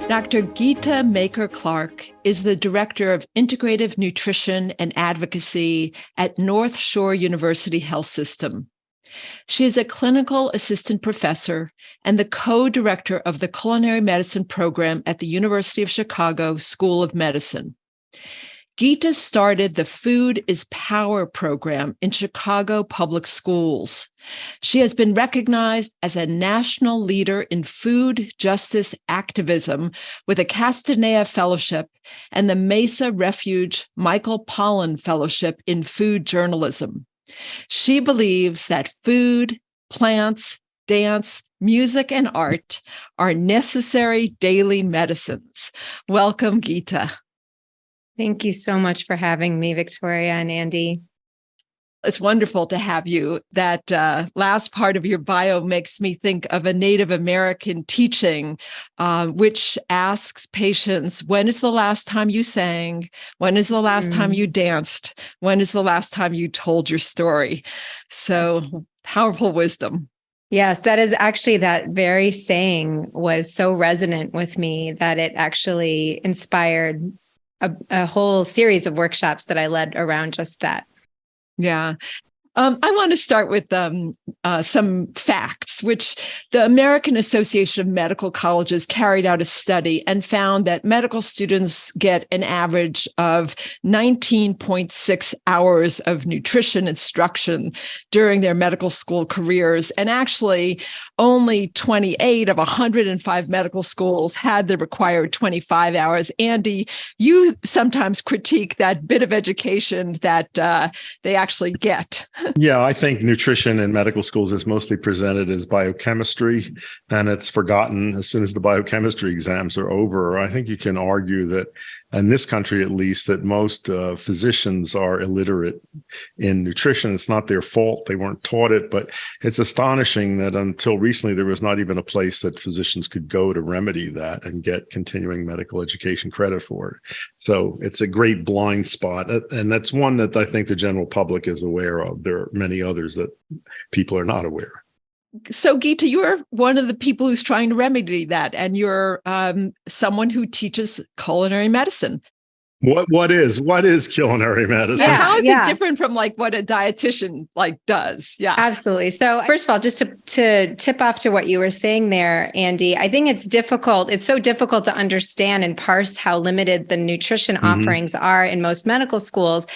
Dr. Geeta Maker-Clark is the Director of Integrative Nutrition and Advocacy at North Shore University Health System. She is a clinical assistant professor and the co-director of the Culinary Medicine program at the University of Chicago School of Medicine. Geeta started the Food is Power program in Chicago public schools. She has been recognized as a national leader in food justice activism with a Castanea Fellowship and the Mesa Refuge Michael Pollan Fellowship in Food Journalism. She believes that food, plants, dance, music, and art are necessary daily medicines. Welcome, Geeta. Thank you so much for having me, Victoria and Andy. It's wonderful to have you. That last part of your bio makes me think of a Native American teaching, which asks patients, when is the last time you sang? When is the last time you danced? When is the last time you told your story? So powerful wisdom. Yes, that is actually, that very saying was so resonant with me that it actually inspired a whole series of workshops that I led around just that. Yeah. I want to start with some facts, which the American Association of Medical Colleges carried out a study and found that medical students get an average of 19.6 hours of nutrition instruction during their medical school careers. And actually, only 28 of 105 medical schools had the required 25 hours. Andy, you sometimes critique that bit of education that they actually get. Yeah, I think nutrition in medical schools is mostly presented as biochemistry, and it's forgotten as soon as the biochemistry exams are over. I think you can argue that, in this country at least, that most physicians are illiterate in nutrition. It's not their fault. They weren't taught it, but it's astonishing that until recently, there was not even a place that physicians could go to remedy that and get continuing medical education credit for it. So it's a great blind spot. And that's one that I think the general public is aware of. There are many others that people are not aware. So, Geeta, you're one of the people who's trying to remedy that, and you're someone who teaches culinary medicine. What is culinary medicine? And how is it different from like what a dietitian does? Yeah, absolutely. So first of all, just to tip off to what you were saying there, Andy, I think it's difficult. It's so difficult to understand and parse how limited the nutrition offerings are in most medical schools,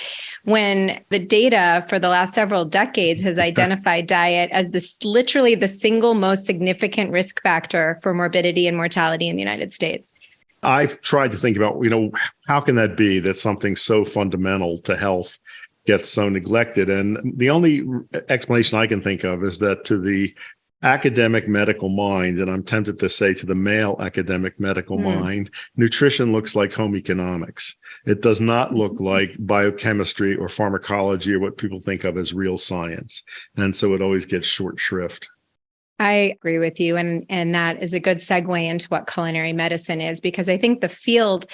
when the data for the last several decades has identified diet as literally the single most significant risk factor for morbidity and mortality in the United States. I've tried to think about, how can that be that something so fundamental to health gets so neglected? And the only explanation I can think of is that to the academic medical mind, and I'm tempted to say to the male academic medical mind, nutrition looks like home economics. It does not look like biochemistry or pharmacology or what people think of as real science. And so it always gets short shrift. I agree with you. And that is a good segue into what culinary medicine is, because I think the field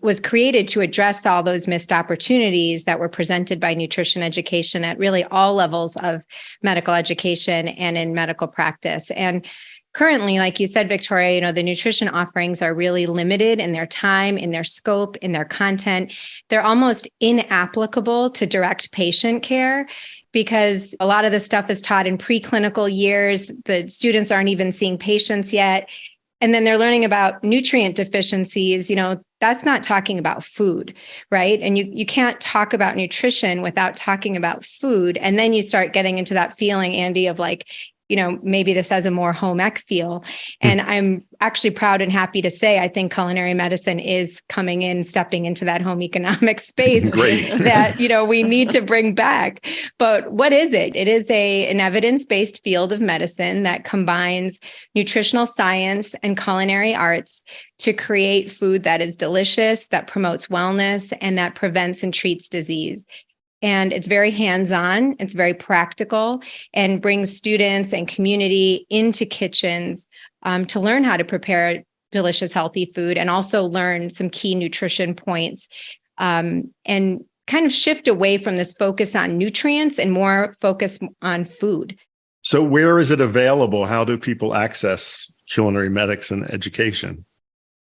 was created to address all those missed opportunities that were presented by nutrition education at really all levels of medical education and in medical practice. And currently, like you said, Victoria, the nutrition offerings are really limited in their time, in their scope, in their content. They're almost inapplicable to direct patient care, because a lot of the stuff is taught in preclinical years. The students aren't even seeing patients yet. And then they're learning about nutrient deficiencies. That's not talking about food, right? And you can't talk about nutrition without talking about food. And then you start getting into that feeling, Andy, of maybe this has a more home ec feel. And I'm actually proud and happy to say, I think culinary medicine is coming in, stepping into that home economic space that, we need to bring back. But what is it? It is an evidence-based field of medicine that combines nutritional science and culinary arts to create food that is delicious, that promotes wellness, and that prevents and treats disease. And it's very hands-on, it's very practical, and brings students and community into kitchens to learn how to prepare delicious, healthy food, and also learn some key nutrition points, and kind of shift away from this focus on nutrients and more focus on food. So where is it available? How do people access culinary medicine education?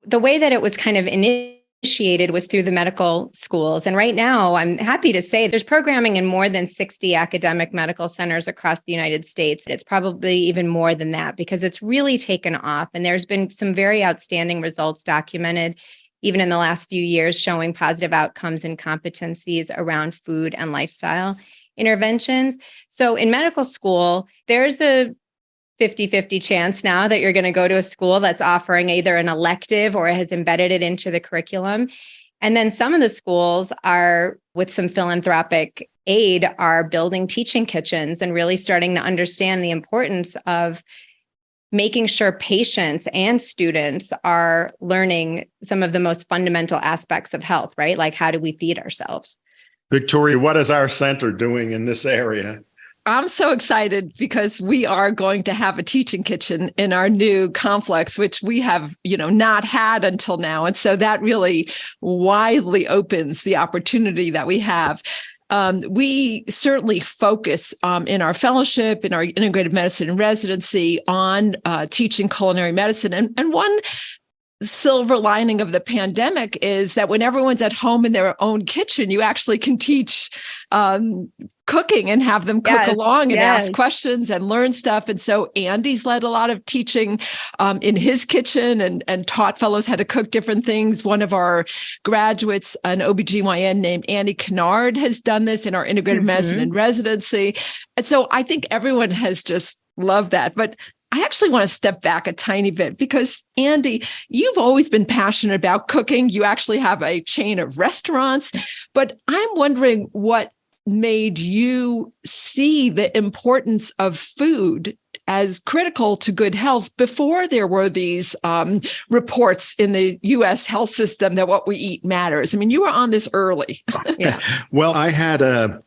The way that it was kind of initiated was through the medical schools. And right now, I'm happy to say there's programming in more than 60 academic medical centers across the United States. It's probably even more than that because it's really taken off. And there's been some very outstanding results documented, even in the last few years, showing positive outcomes and competencies around food and lifestyle interventions. So in medical school, there's a 50-50 chance now that you're going to go to a school that's offering either an elective or has embedded it into the curriculum. And then some of the schools are, with some philanthropic aid, are building teaching kitchens and really starting to understand the importance of making sure patients and students are learning some of the most fundamental aspects of health, right? Like, how do we feed ourselves? Victoria, what is our center doing in this area? I'm so excited because we are going to have a teaching kitchen in our new complex, which we have, not had until now. And so that really widely opens the opportunity that we have. We certainly focus in our fellowship, in our integrative medicine residency on teaching culinary medicine. And one silver lining of the pandemic is that when everyone's at home in their own kitchen, you actually can teach cooking and have them cook along and ask questions and learn stuff. And so Andy's led a lot of teaching in his kitchen and taught fellows how to cook different things. One of our graduates, an OBGYN named Annie Kennard, has done this in our integrative medicine and residency. And so I think everyone has just loved that. But I actually want to step back a tiny bit because, Andy, you've always been passionate about cooking. You actually have a chain of restaurants, but I'm wondering what made you see the importance of food as critical to good health before there were these reports in the U.S. health system that what we eat matters. I mean, you were on this early. Yeah. Well, I had an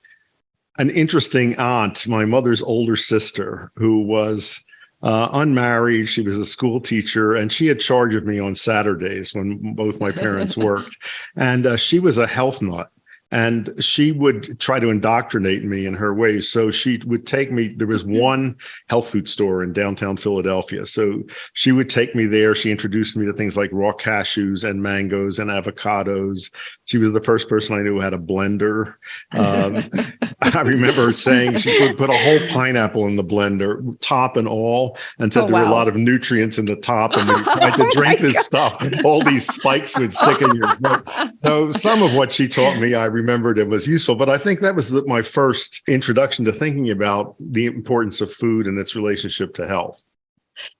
interesting aunt, my mother's older sister, who was unmarried. She was a school teacher, and she had charge of me on Saturdays when both my parents worked. And she was a health nut. And she would try to indoctrinate me in her ways. So she would take me, there was one health food store in downtown Philadelphia. So she would take me there. She introduced me to things like raw cashews and mangoes and avocados. She was the first person I knew who had a blender. I remember her saying she would put a whole pineapple in the blender, top and all, and said there were a lot of nutrients in the top. And when you tried to drink this stuff, all these spikes would stick in your throat. So some of what she taught me, I remembered it was useful, but I think that was my first introduction to thinking about the importance of food and its relationship to health.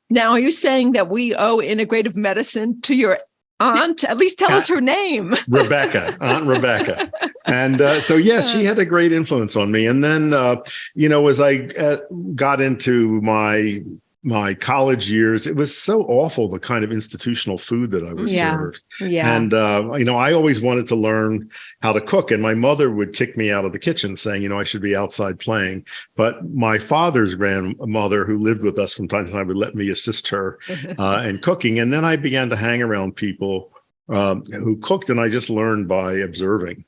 Now, are you saying that we owe integrative medicine to your aunt? At least tell us her name. Rebecca, Aunt Rebecca. And so, yes, she had a great influence on me. And then, as I got into my college years, it was so awful, the kind of institutional food that I was served. Yeah. And, I always wanted to learn how to cook. And my mother would kick me out of the kitchen saying, I should be outside playing. But my father's grandmother, who lived with us from time to time, would let me assist her in cooking. And then I began to hang around people who cooked, and I just learned by observing.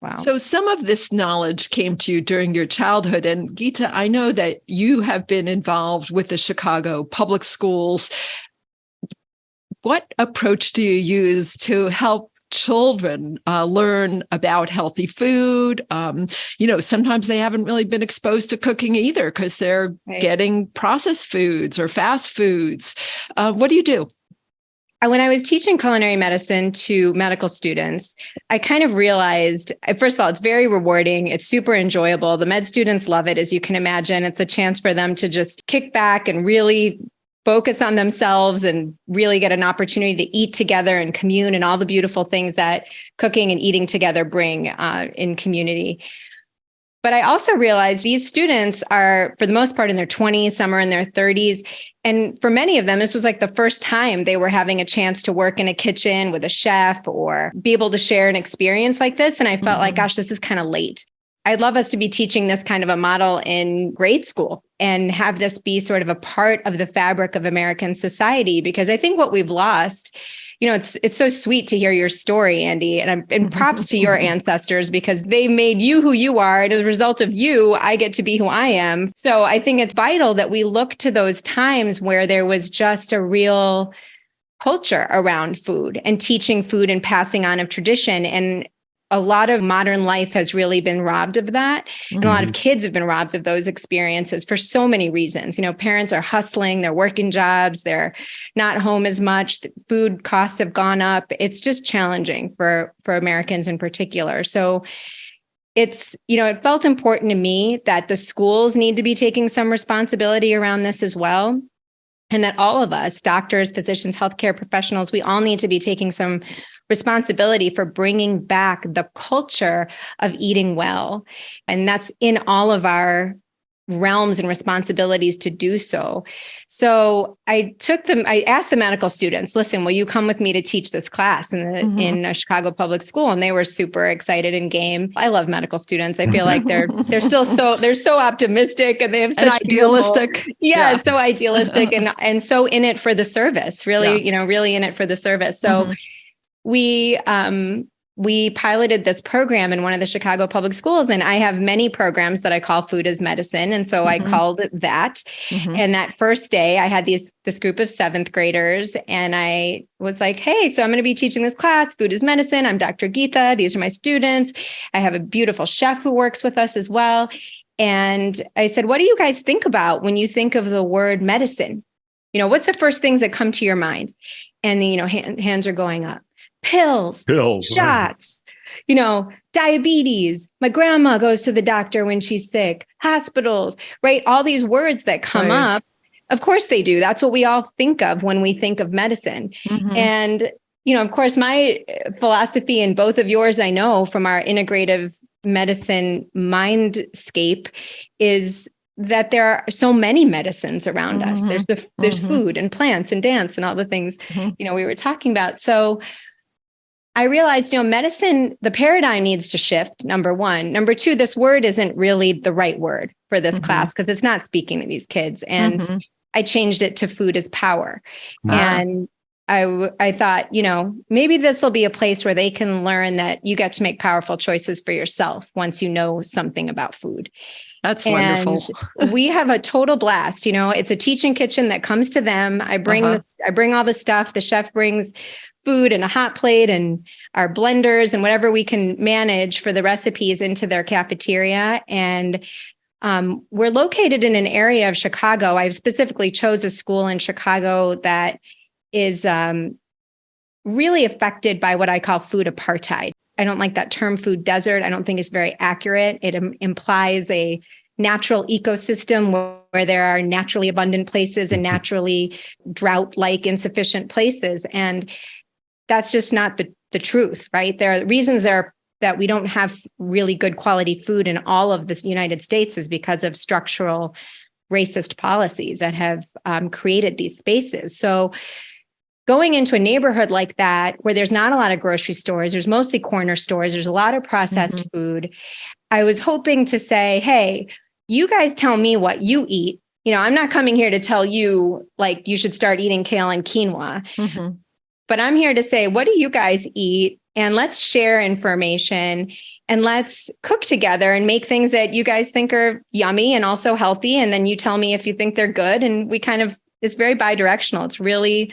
Wow. So some of this knowledge came to you during your childhood. And Geeta, I know that you have been involved with the Chicago public schools. What approach do you use to help children learn about healthy food? Sometimes they haven't really been exposed to cooking either because they're getting processed foods or fast foods. What do you do? When I was teaching culinary medicine to medical students, I kind of realized, first of all, it's very rewarding. It's super enjoyable. The med students love it, as you can imagine. It's a chance for them to just kick back and really focus on themselves and really get an opportunity to eat together and commune and all the beautiful things that cooking and eating together bring in community. But I also realized these students are, for the most part, in their 20s, some are in their 30s. And for many of them, this was like the first time they were having a chance to work in a kitchen with a chef or be able to share an experience like this. And I felt like, gosh, this is kind of late. I'd love us to be teaching this kind of a model in grade school and have this be sort of a part of the fabric of American society, because I think what we've lost, it's so sweet to hear your story, Andy, and props to your ancestors because they made you who you are. And as a result of you, I get to be who I am. So I think it's vital that we look to those times where there was just a real culture around food and teaching food and passing on of tradition. And a lot of modern life has really been robbed of that. And a lot of kids have been robbed of those experiences for so many reasons. Parents are hustling, they're working jobs, they're not home as much. Food costs have gone up. It's just challenging for Americans in particular. So it felt important to me that the schools need to be taking some responsibility around this as well. And that all of us, doctors, physicians, healthcare professionals, we all need to be taking some responsibility for bringing back the culture of eating well. And that's in all of our realms and responsibilities to do so. So I asked the medical students, listen, will you come with me to teach this class in a Chicago public school? And they were super excited and game. I love medical students. I feel like they're so optimistic and they have such idealistic. So idealistic and so in it for the service, really, really in it for the service. So we piloted this program in one of the Chicago public schools, and I have many programs that I call Food as Medicine. And so I called it that. And that first day I had this group of 7th graders, and I was like, hey, so I'm going to be teaching this class, Food as Medicine. I'm Dr. Geeta. These are my students. I have a beautiful chef who works with us as well. And I said, what do you guys think about when you think of the word medicine? What's the first things that come to your mind? And hands are going up. Pills, shots, diabetes. My grandma goes to the doctor when she's sick, hospitals, right? All these words that come up. Of course they do. That's what we all think of when we think of medicine. And, of course, my philosophy and both of yours, I know from our integrative medicine mindscape is that there are so many medicines around us. There's food and plants and dance and all the things, we were talking about. So I realized, medicine, the paradigm needs to shift, number one. Number two, this word isn't really the right word for this class because it's not speaking to these kids. And I changed it to food is power. And I thought, maybe this will be a place where they can learn that you get to make powerful choices for yourself once you know something about food. That's wonderful. We have a total blast. It's a teaching kitchen that comes to them. I bring I bring all the stuff. The chef brings food and a hot plate and our blenders and whatever we can manage for the recipes into their cafeteria. And we're located in an area of Chicago. I specifically chose a school in Chicago that is really affected by what I call food apartheid. I don't like that term food desert. I don't think it's very accurate. It implies a natural ecosystem where there are naturally abundant places and naturally drought-like insufficient places. And that's just not the truth, right? There are reasons that we don't have really good quality food in all of the United States is because of structural racist policies that have created these spaces. So going into a neighborhood like that, where there's not a lot of grocery stores, there's mostly corner stores, there's a lot of processed food. I was hoping to say, hey, you guys tell me what you eat. I'm not coming here to tell you like you should start eating kale and quinoa. But I'm here to say, what do you guys eat? And let's share information and let's cook together and make things that you guys think are yummy and also healthy. And then you tell me if you think they're good. And it's very bi-directional. It's really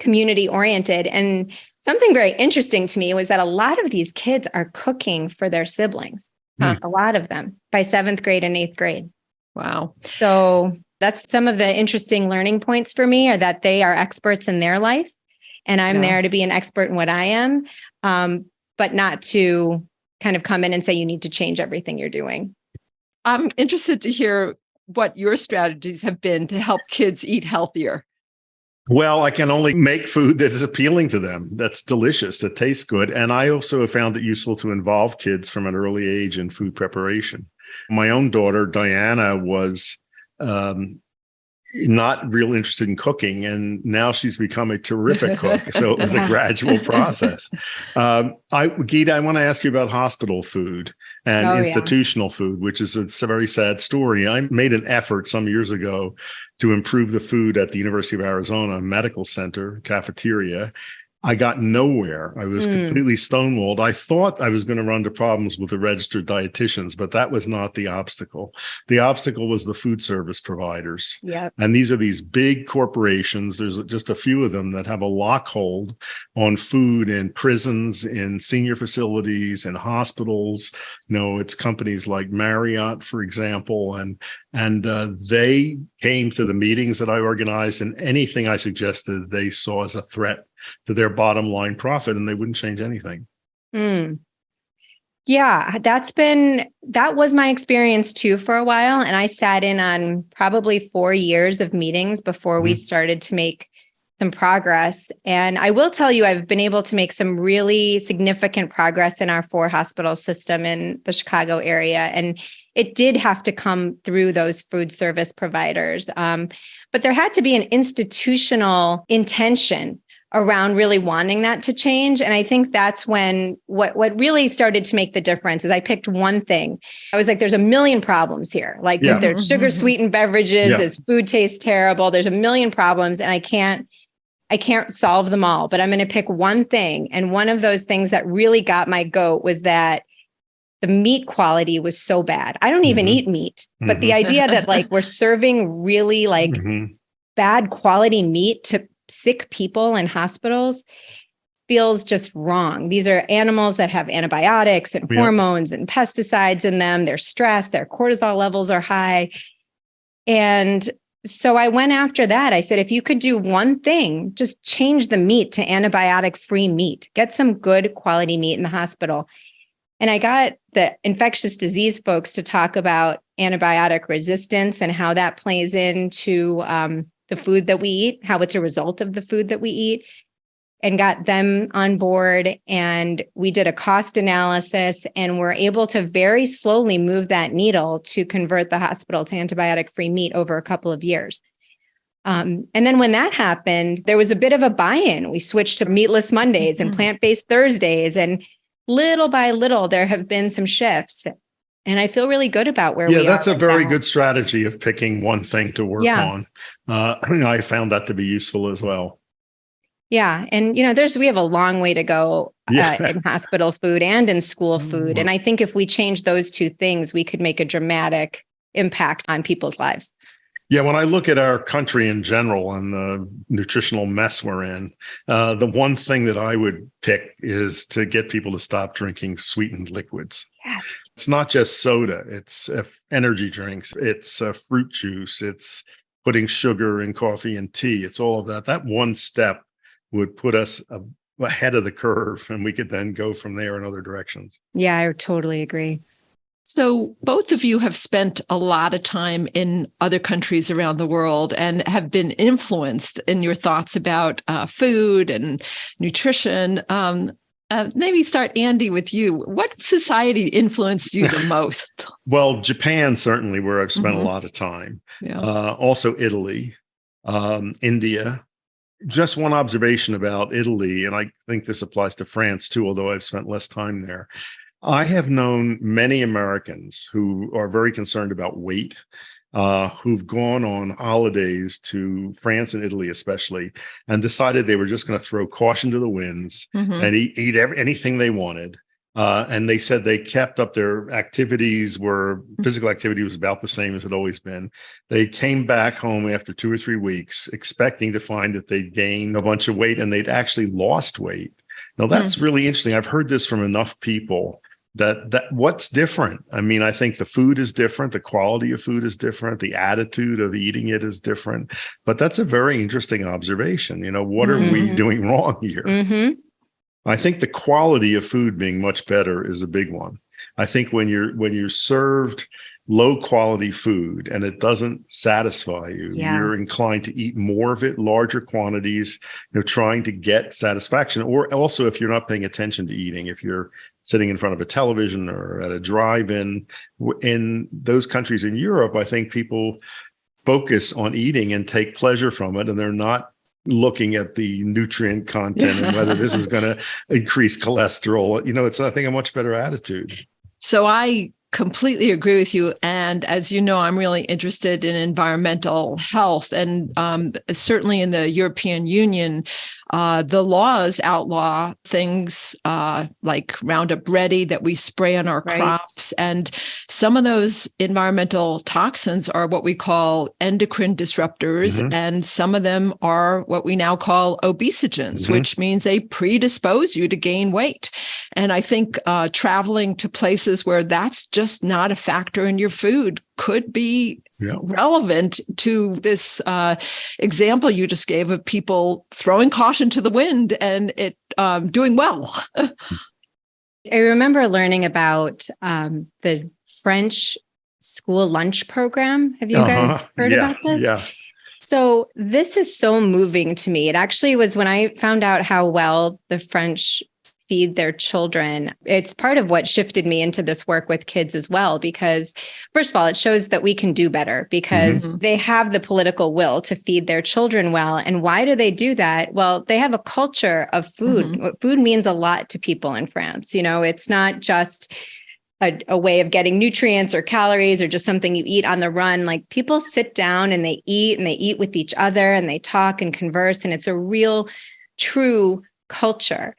community oriented. And something very interesting to me was that a lot of these kids are cooking for their siblings, a lot of them by 7th grade and 8th grade. Wow. So that's some of the interesting learning points for me are that they are experts in their life. And I'm there to be an expert in what I am, but not to kind of come in and say, you need to change everything you're doing. I'm interested to hear what your strategies have been to help kids eat healthier. Well, I can only make food that is appealing to them, that's delicious, that tastes good. And I also have found it useful to involve kids from an early age in food preparation. My own daughter, Diana, was not real interested in cooking, and now she's become a terrific cook. So it was a gradual process. Geeta, I want to ask you about hospital food and institutional food, which is a very sad story. I made an effort some years ago to improve the food at the University of Arizona Medical Center cafeteria. I got nowhere. I was completely stonewalled. I thought I was going to run into problems with the registered dietitians, but that was not the obstacle. The obstacle was the food service providers. Yep. And these are these big corporations. There's just a few of them that have a lockhold on food in prisons, in senior facilities, in hospitals. It's companies like Marriott, for example, and they came to the meetings that I organized, and anything I suggested they saw as a threat to their bottom line profit, and they wouldn't change anything. Yeah, that was my experience too for a while. And I sat in on probably 4 years of meetings before we started to make some progress. And I will tell you, I've been able to make some really significant progress in our 4-hospital system in the Chicago area. And it did have to come through those food service providers. But there had to be an institutional intention around really wanting that to change. And I think that's when what really started to make the difference is I picked one thing. I was like, there's a million problems here. Like there's sugar sweetened beverages, this food tastes terrible. There's a million problems and I can't solve them all, but I'm going to pick one thing. And one of those things that really got my goat was that the meat quality was so bad. I don't even eat meat, but the idea that like we're serving really like bad quality meat to sick people in hospitals feels just wrong. These are animals that have antibiotics and hormones and pesticides in them. They're stressed, their cortisol levels are high. And so I went after that. I said, if you could do one thing, just change the meat to antibiotic-free meat, get some good quality meat in the hospital. And I got the infectious disease folks to talk about antibiotic resistance and how that plays into the food that we eat, how it's a result of the food that we eat, and got them on board. And we did a cost analysis and we're able to very slowly move that needle to convert the hospital to antibiotic-free meat over a couple of years. And then when that happened, there was a bit of a buy-in. We switched to meatless Mondays and plant-based Thursdays. And little by little, there have been some shifts. And I feel really good about where we are. Yeah, that's a very now. good strategy of picking one thing to work on. I found that to be useful as well. Yeah. And, we have a long way to go in hospital food and in school food. And I think if we change those two things, we could make a dramatic impact on people's lives. Yeah, when I look at our country in general and the nutritional mess we're in, the one thing that I would pick is to get people to stop drinking sweetened liquids. Yes. It's not just soda, it's energy drinks, it's fruit juice, it's putting sugar in coffee and tea, it's all of that. That one step would put us ahead of the curve, and we could then go from there in other directions. Yeah, I totally agree. So both of you have spent a lot of time in other countries around the world and have been influenced in your thoughts about food and nutrition. Maybe start, Andy, with you. What society influenced you the most? Well, Japan, certainly, where I've spent a lot of time. Yeah. Also Italy, India. Just one observation about Italy, and I think this applies to France too, although I've spent less time there. I have known many Americans who are very concerned about weight, who've gone on holidays to France and Italy, especially, and decided they were just going to throw caution to the winds and eat anything they wanted. And they said they kept up their activities where physical activity was about the same as it had always been. They came back home after 2 or 3 weeks expecting to find that they'd gained a bunch of weight, and they'd actually lost weight. Now, that's really interesting. I've heard this from enough people that what's different. I mean, I think the food is different. The quality of food is different. The attitude of eating it is different. But that's a very interesting observation. What are we doing wrong here? I think the quality of food being much better is a big one. I think when you're served low quality food and it doesn't satisfy you, you're inclined to eat more of it, larger quantities, trying to get satisfaction. Or also, if you're not paying attention to eating, if you're sitting in front of a television or at a drive-in, in those countries in Europe, I think people focus on eating and take pleasure from it, and they're not looking at the nutrient content and whether this is going to increase cholesterol. It's, I think, a much better attitude. So I completely agree with you. And as you know, I'm really interested in environmental health. And certainly in the European Union, the laws outlaw things like Roundup Ready that we spray on our crops. And some of those environmental toxins are what we call endocrine disruptors. And some of them are what we now call obesogens, which means they predispose you to gain weight. And I think traveling to places where that's just not a factor in your food could be relevant to this example you just gave of people throwing caution to the wind and it doing well. I remember learning about the French school lunch program. Have you guys heard about this? Yeah. So this is so moving to me. It actually was when I found out how well the French feed their children. It's part of what shifted me into this work with kids as well, because first of all, it shows that we can do better because they have the political will to feed their children well. And why do they do that? Well, they have a culture of food. Food means a lot to people in France. You know, it's not just a way of getting nutrients or calories or just something you eat on the run. Like people sit down and they eat with each other and they talk and converse. And it's a real, true culture.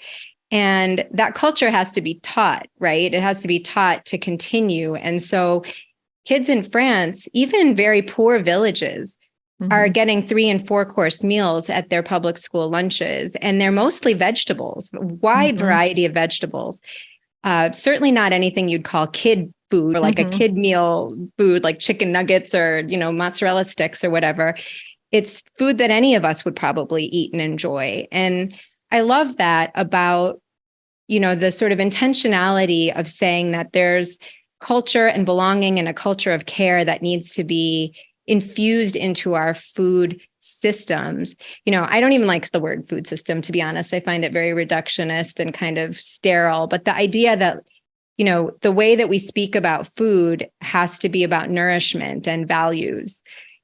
And that culture has to be taught, right? It has to be taught to continue. And so kids in France, even in very poor villages, are getting 3 and 4 course meals at their public school lunches. And they're mostly vegetables, wide variety of vegetables. Certainly not anything you'd call kid food or like a kid meal food, like chicken nuggets or, you know, mozzarella sticks or whatever. It's food that any of us would probably eat and enjoy. And I love that about, you know, the sort of intentionality of saying that there's culture and belonging and a culture of care that needs to be infused into our food systems. You know, I don't even like the word food system, to be honest. I find it very reductionist and kind of sterile. But the idea that, you know, the way that we speak about food has to be about nourishment and values.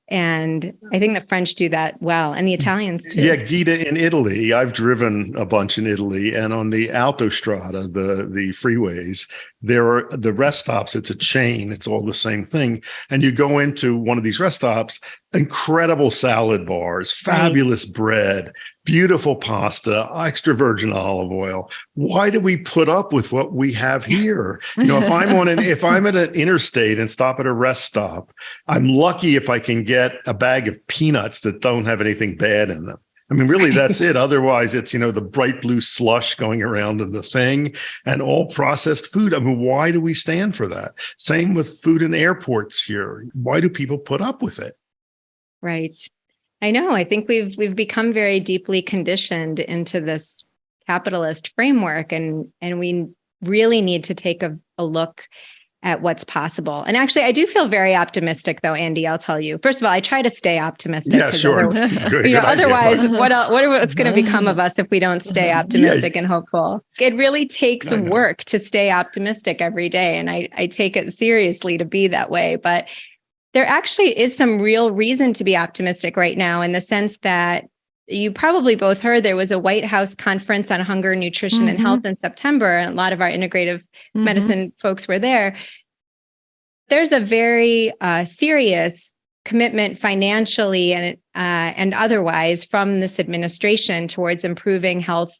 And I think the French do that well, and the Italians too. Yeah, Geeta, in Italy, I've driven a bunch in Italy, and on the Autostrada, the freeways, there are the rest stops. It's a chain. It's all the same thing. And you go into one of these rest stops, incredible salad bars, fabulous bread, beautiful pasta, extra virgin olive oil. Why do we put up with what we have here? You know, if I'm at an interstate and stop at a rest stop, I'm lucky if I can get a bag of peanuts that don't have anything bad in them. I mean, really, that's it. Otherwise, it's, you know, the bright blue slush going around in the thing and all processed food. I mean, why do we stand for that? Same with food in airports here. Why do people put up with it? Right. I know. I think we've become very deeply conditioned into this capitalist framework, and we really need to take a look at what's possible. And actually, I do feel very optimistic, though, Andy. I'll tell you. First of all, I try to stay optimistic. Yeah, sure. Otherwise, what's going to become of us if we don't stay optimistic and hopeful? It really takes work to stay optimistic every day, and I take it seriously to be that way. But there actually is some real reason to be optimistic right now, in the sense that you probably both heard there was a White House conference on hunger, nutrition, and health in September. And a lot of our integrative medicine folks were there. There's a very serious commitment financially and otherwise from this administration towards improving health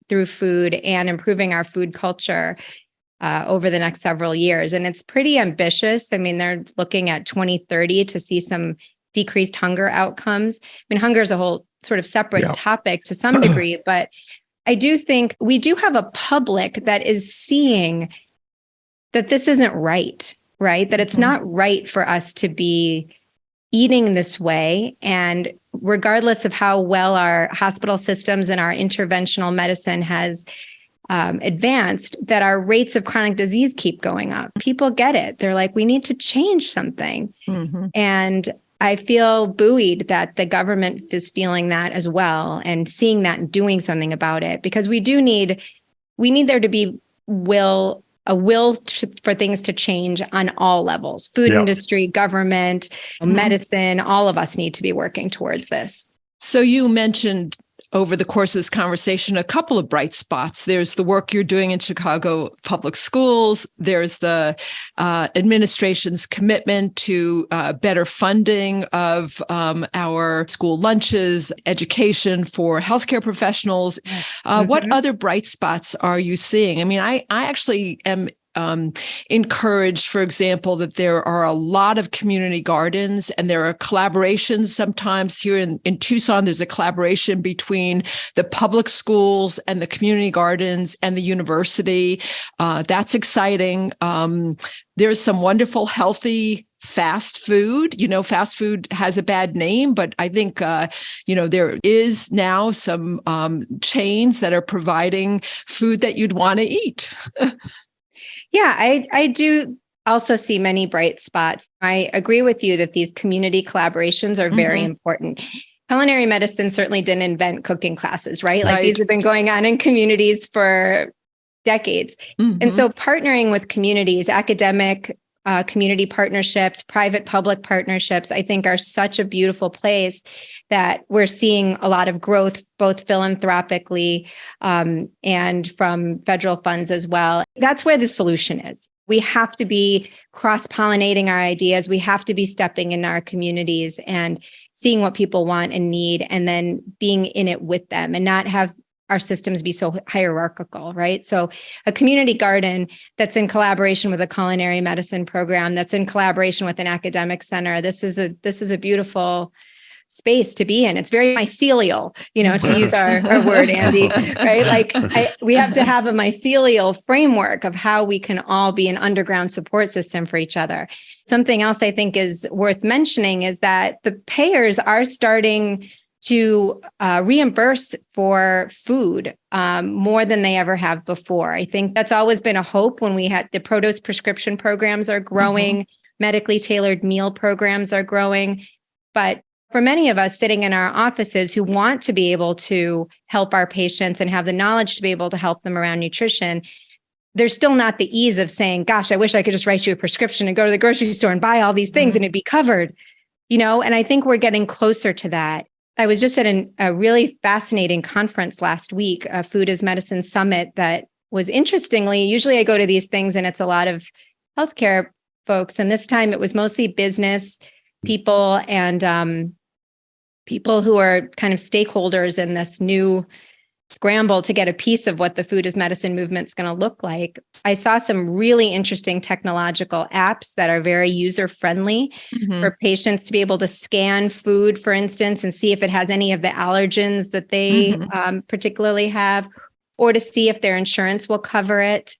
through food and improving our food culture over the next several years. And it's pretty ambitious. I mean, they're looking at 2030 to see some decreased hunger outcomes. I mean, hunger is a whole sort of separate topic to some degree, but I do think we do have a public that is seeing that this isn't right? That it's not right for us to be eating this way. And regardless of how well our hospital systems and our interventional medicine has advanced, that our rates of chronic disease keep going up. People get it. They're like, we need to change something. And I feel buoyed that the government is feeling that as well and seeing that and doing something about it, because we need there to be a will for things to change on all levels, food industry, government, medicine, all of us need to be working towards this. So you mentioned over the course of this conversation a couple of bright spots. There's the work you're doing in Chicago public schools. There's the administration's commitment to better funding of our school lunches, education for healthcare professionals. What other bright spots are you seeing? I mean, I actually am encouraged, for example, that there are a lot of community gardens and there are collaborations. Sometimes here in Tucson, there's a collaboration between the public schools and the community gardens and the university. That's exciting. There's some wonderful, healthy fast food. Fast food has a bad name, but I think, there is now some chains that are providing food that you'd want to eat. Yeah, I do also see many bright spots. I agree with you that these community collaborations are very important. Culinary medicine certainly didn't invent cooking classes, right? Like these have been going on in communities for decades. And so partnering with communities, academic community partnerships, private-public partnerships, I think are such a beautiful place that we're seeing a lot of growth, both philanthropically and from federal funds as well. That's where the solution is. We have to be cross-pollinating our ideas. We have to be stepping in our communities and seeing what people want and need, and then being in it with them and not have our systems be so hierarchical, right? So a community garden that's in collaboration with a culinary medicine program, that's in collaboration with an academic center. This is a beautiful space to be in. It's very mycelial, to use our word, Andy, right? Like we have to have a mycelial framework of how we can all be an underground support system for each other. Something else I think is worth mentioning is that the payers are starting to reimburse for food more than they ever have before. I think that's always been a hope when we had the produce prescription programs are growing, medically tailored meal programs are growing. But for many of us sitting in our offices who want to be able to help our patients and have the knowledge to be able to help them around nutrition, there's still not the ease of saying, gosh, I wish I could just write you a prescription and go to the grocery store and buy all these things and it'd be covered, and I think we're getting closer to that. I was just at a really fascinating conference last week, a Food as Medicine Summit that was interestingly, usually I go to these things and it's a lot of healthcare folks. And this time it was mostly business people and people who are kind of stakeholders in this new scramble to get a piece of what the food as medicine movement's going to look like. I saw some really interesting technological apps that are very user-friendly for patients to be able to scan food, for instance, and see if it has any of the allergens that they particularly have, or to see if their insurance will cover it.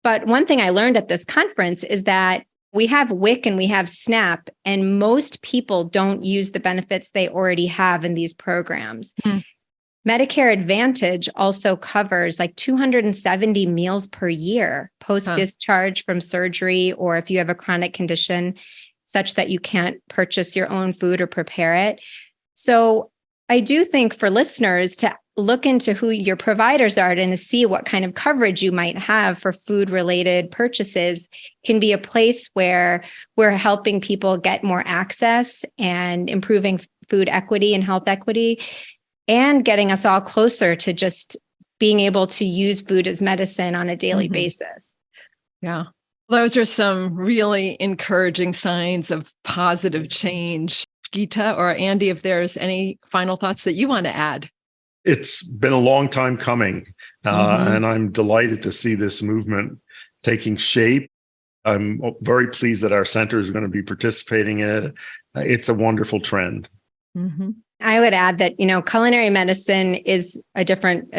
But one thing I learned at this conference is that we have WIC and we have SNAP, and most people don't use the benefits they already have in these programs. Medicare Advantage also covers like 270 meals per year post-discharge from surgery, or if you have a chronic condition such that you can't purchase your own food or prepare it. So I do think for listeners to look into who your providers are and to see what kind of coverage you might have for food-related purchases can be a place where we're helping people get more access and improving food equity and health equity, and getting us all closer to just being able to use food as medicine on a daily basis. Yeah. Those are some really encouraging signs of positive change. Geeta or Andy, if there's any final thoughts that you want to add. It's been a long time coming, and I'm delighted to see this movement taking shape. I'm very pleased that our center is going to be participating in it. It's a wonderful trend. I would add that, culinary medicine is a different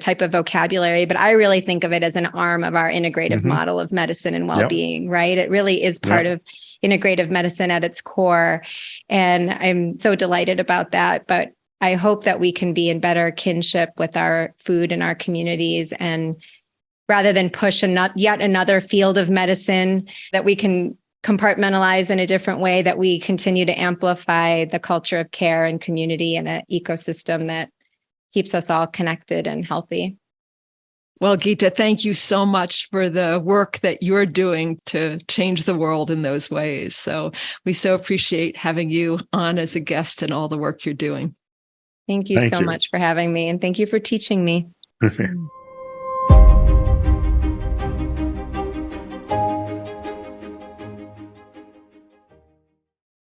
type of vocabulary, but I really think of it as an arm of our integrative model of medicine and well-being, right? It really is part of integrative medicine at its core. And I'm so delighted about that. But I hope that we can be in better kinship with our food and our communities, and rather than push yet another field of medicine, that we can compartmentalize in a different way, that we continue to amplify the culture of care and community and an ecosystem that keeps us all connected and healthy. Well, Geeta, thank you so much for the work that you're doing to change the world in those ways. So we so appreciate having you on as a guest and all the work you're doing. Thank you Thank so you. much for having me. And thank you for teaching me.